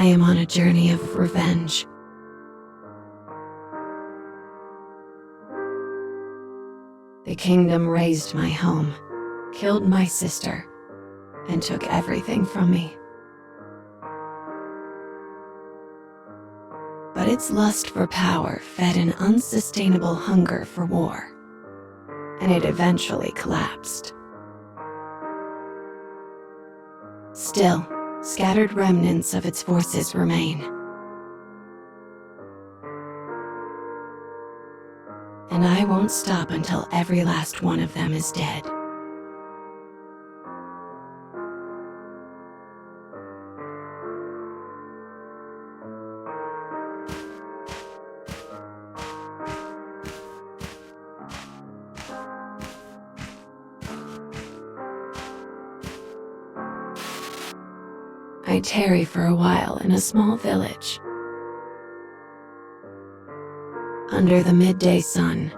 I am on a journey of revenge. The kingdom razed my home, killed my sister, and took everything from me. But its lust for power fed an unsustainable hunger for war, and it eventually collapsed. Still, scattered remnants of its forces remain. And I won't stop until every last one of them is dead. I tarry for a while in a small village. Under the midday sun,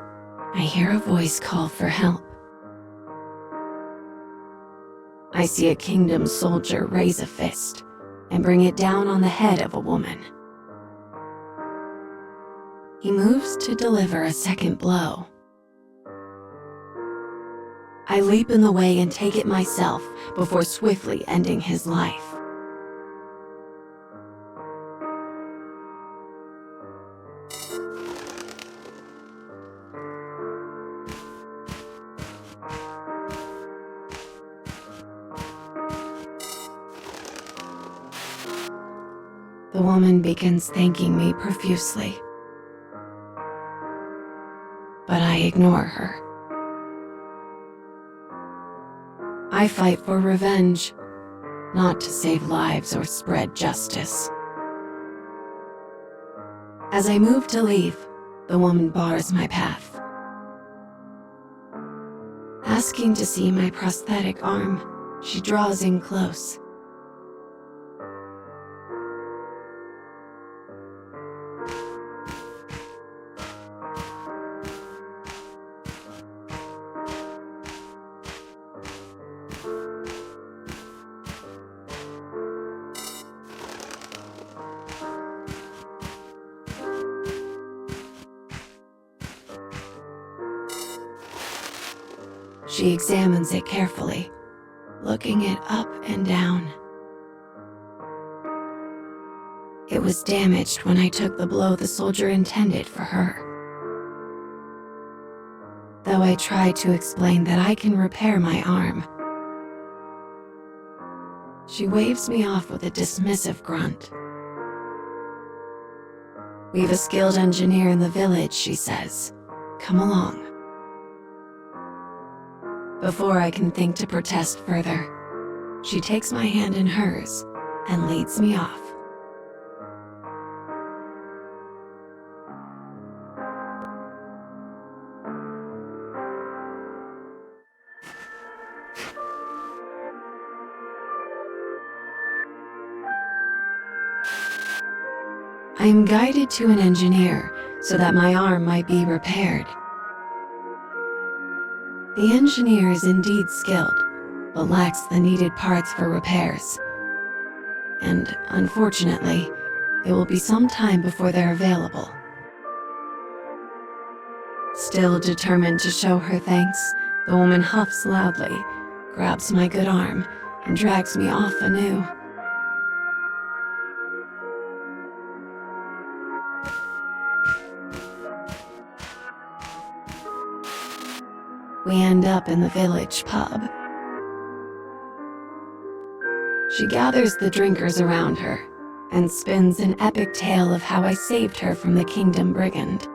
I hear a voice call for help. I see a kingdom soldier raise a fist and bring it down on the head of a woman. He moves to deliver a second blow. I leap in the way and take it myself before swiftly ending his life. The woman begins thanking me profusely, but I ignore her. I fight for revenge, not to save lives or spread justice. As I move to leave, the woman bars my path. Asking to see my prosthetic arm, she draws in close. She examines it carefully, looking it up and down. It was damaged when I took the blow the soldier intended for her. Though I try to explain that I can repair my arm, she waves me off with a dismissive grunt. "We've a skilled engineer in the village," she says. "Come along." Before I can think to protest further, she takes my hand in hers and leads me off. I am guided to an engineer so that my arm might be repaired. The engineer is indeed skilled, but lacks the needed parts for repairs. And unfortunately, it will be some time before they're available. Still determined to show her thanks, the woman huffs loudly, grabs my good arm, and drags me off anew. We end up in the village pub. She gathers the drinkers around her and spins an epic tale of how I saved her from the kingdom brigand.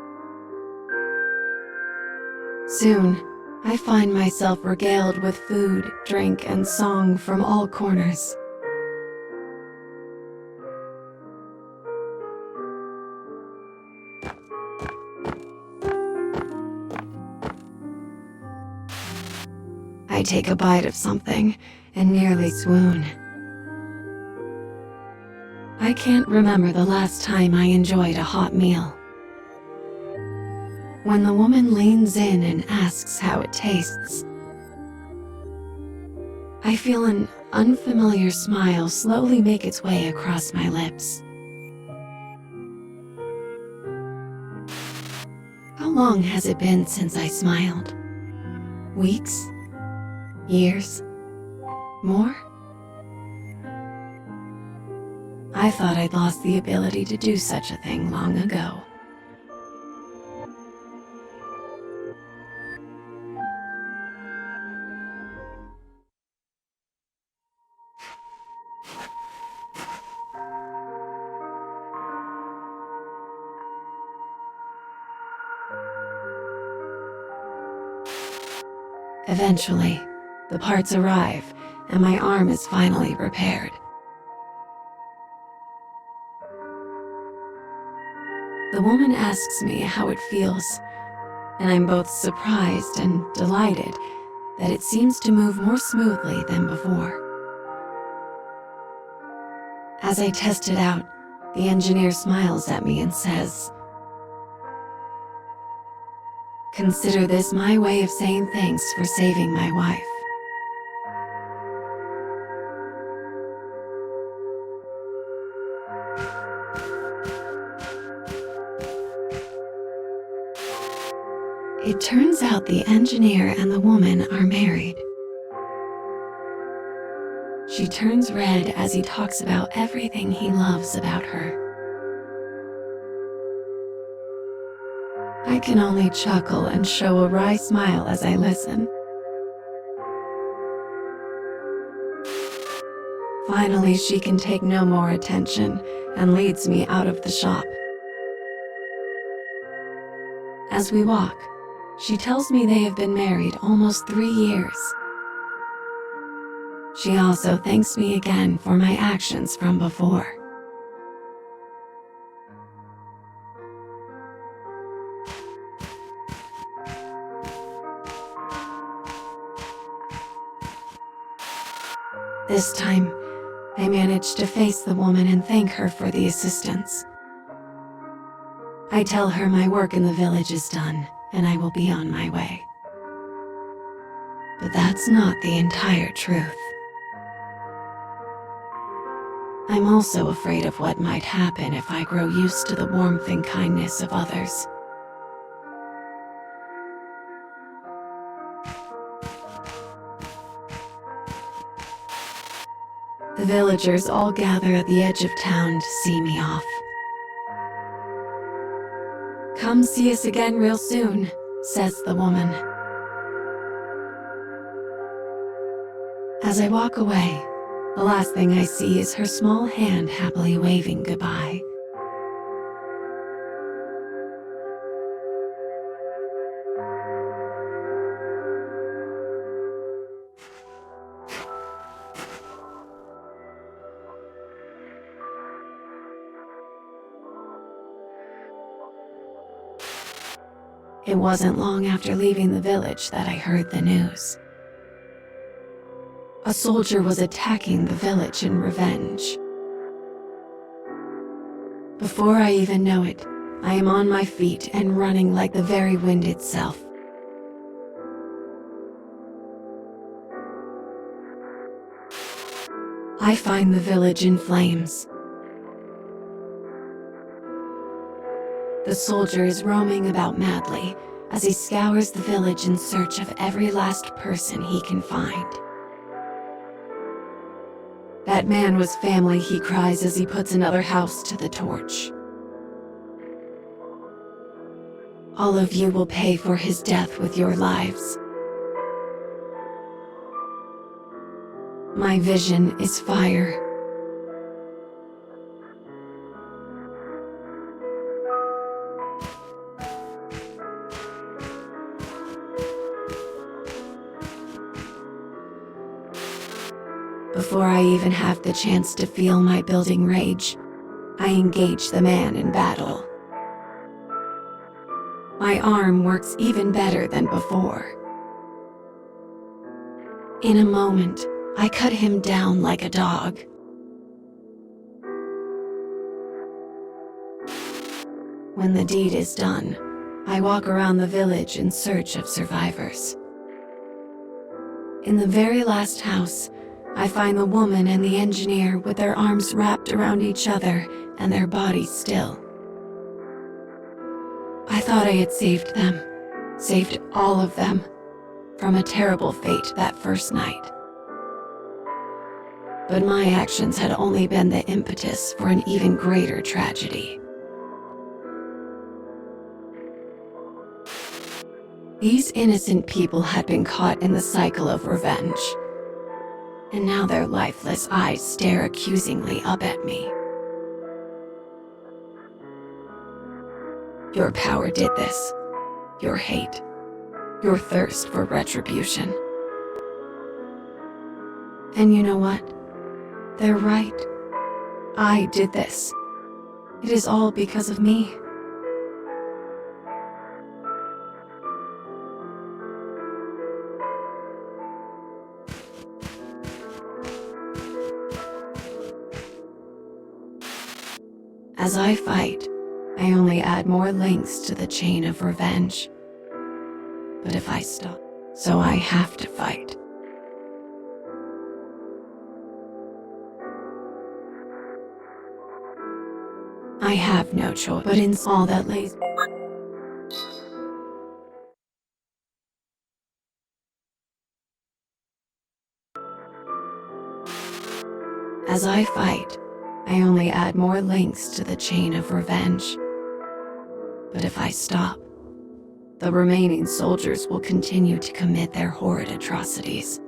Soon, I find myself regaled with food, drink, and song from all corners. I take a bite of something and nearly swoon. I can't remember the last time I enjoyed a hot meal. When the woman leans in and asks how it tastes, I feel an unfamiliar smile slowly make its way across my lips. How long has it been since I smiled? Weeks? Years? More? I thought I'd lost the ability to do such a thing long ago. Eventually, the parts arrive, and my arm is finally repaired. The woman asks me how it feels, and I'm both surprised and delighted that it seems to move more smoothly than before. As I test it out, the engineer smiles at me and says, "Consider this my way of saying thanks for saving my wife." It turns out the engineer and the woman are married. She turns red as he talks about everything he loves about her. I can only chuckle and show a wry smile as I listen. Finally, she can take no more attention and leads me out of the shop. As we walk, she tells me they have been married almost 3 years. She also thanks me again for my actions from before. This time, I managed to face the woman and thank her for the assistance. I tell her my work in the village is done and I will be on my way. But that's not the entire truth. I'm also afraid of what might happen if I grow used to the warmth and kindness of others. The villagers all gather at the edge of town to see me off. "Come see us again real soon," says the woman. As I walk away, the last thing I see is her small hand happily waving goodbye. It wasn't long after leaving the village that I heard the news. A soldier was attacking the village in revenge. Before I even know it, I am on my feet and running like the very wind itself. I find the village in flames. The soldier is roaming about madly as he scours the village in search of every last person he can find. "That man was family," he cries as he puts another house to the torch. "All of you will pay for his death with your lives." My vision is fire. Before I even have the chance to feel my building rage, I engage the man in battle. My arm works even better than before. In a moment, I cut him down like a dog. When the deed is done, I walk around the village in search of survivors. In the very last house, I find the woman and the engineer with their arms wrapped around each other and their bodies still. I thought I had saved them, saved all of them, from a terrible fate that first night. But my actions had only been the impetus for an even greater tragedy. These innocent people had been caught in the cycle of revenge, and now their lifeless eyes stare accusingly up at me. Your power did this. Your hate. Your thirst for retribution. And you know what? They're right. I did this. It is all because of me. As I fight, I only add more links to the chain of revenge. But if I stop, so I have to fight. I have no choice, but in all that lays. As I fight, I only add more links to the chain of revenge. But if I stop, the remaining soldiers will continue to commit their horrid atrocities.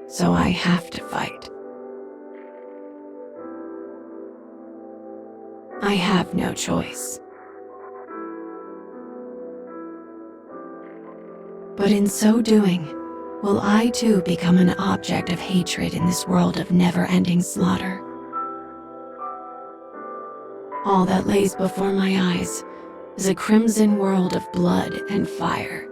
So I have to fight. I have no choice. But in so doing, will I too become an object of hatred in this world of never-ending slaughter? All that lays before my eyes is a crimson world of blood and fire.